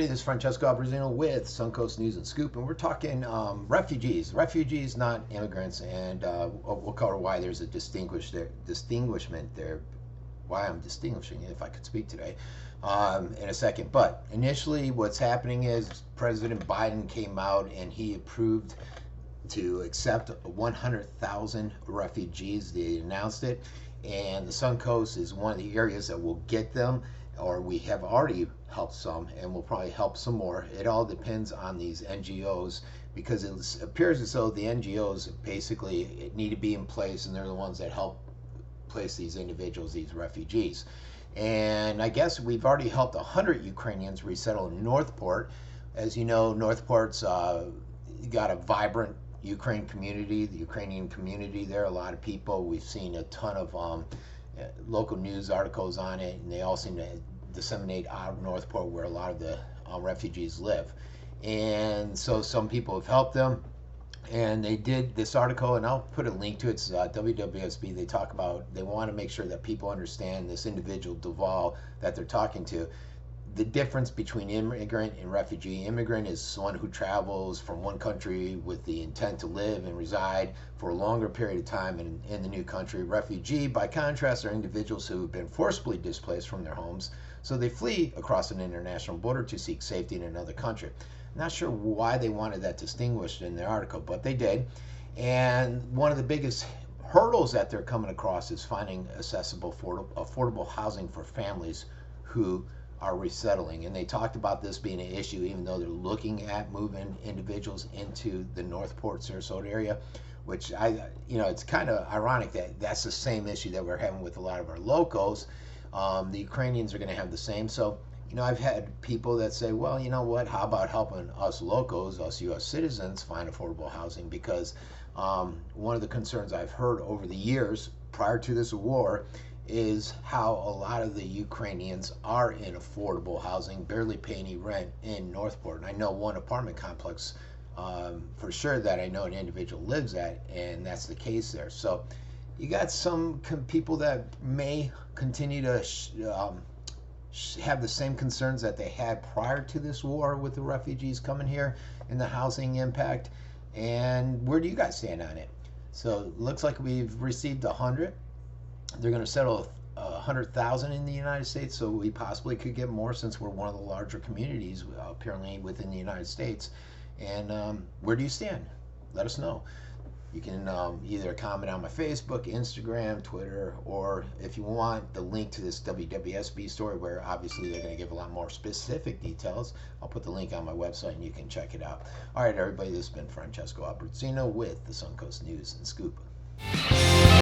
everybody. This is Francesco Abbruzzino with Suncoast News and Scoop, and we're talking refugees. Refugees, not immigrants, and we'll cover why there's a distinguishment there, why I'm distinguishing it, if I could speak today, in a second. But initially, what's happening is President Biden came out and he approved to accept 100,000 refugees. They announced it, and the Suncoast is one of the areas that will get them, or we have already helped some and will probably help some more. It all depends on these NGOs, because it appears as though the NGOs basically need to be in place, and they're the ones that help place these individuals, these refugees. And I guess we've already helped 100 Ukrainians resettle in Northport. As you know, Northport's got a vibrant Ukraine community, the Ukrainian community there, a lot of people. We've seen a ton of local news articles on it, and they all seem to disseminate out of Northport, where a lot of the refugees live. And so some people have helped them, and they did this article, and I'll put a link to it. It's WWSB. They talk about, they want to make sure that people understand this individual Duval that they're talking to. The difference between immigrant and refugee. Immigrant is someone who travels from one country with the intent to live and reside for a longer period of time in the new country. Refugee, by contrast, are individuals who have been forcibly displaced from their homes, so they flee across an international border to seek safety in another country. Not sure why they wanted that distinguished in their article, but they did. And one of the biggest hurdles that they're coming across is finding accessible, affordable housing for families who are resettling. And they talked about this being an issue, even though they're looking at moving individuals into the Northport, Sarasota area, which it's kind of ironic that that's the same issue that we're having with a lot of our locals. The Ukrainians are going to have the same. So, I've had people that say, well, you know what, how about helping us locals, us U.S. citizens, find affordable housing? Because one of the concerns I've heard over the years prior to this war is how a lot of the Ukrainians are in affordable housing, barely pay any rent in Northport. And I know one apartment complex for sure that I know an individual lives at, and that's the case there. So you got some people that may continue to have the same concerns that they had prior to this war with the refugees coming here and the housing impact. And where do you guys stand on it? So it looks like we've received 100. They're going to settle 100,000 in the United States, so we possibly could get more, since we're one of the larger communities apparently within the United States. And where do you stand? Let us know. You can either comment on my Facebook, Instagram, Twitter, or if you want the link to this WWSB story, where obviously they're going to give a lot more specific details, I'll put the link on my website and you can check it out. All right, everybody, this has been Francesco Abbruzzino with the Suncoast News and Scoop.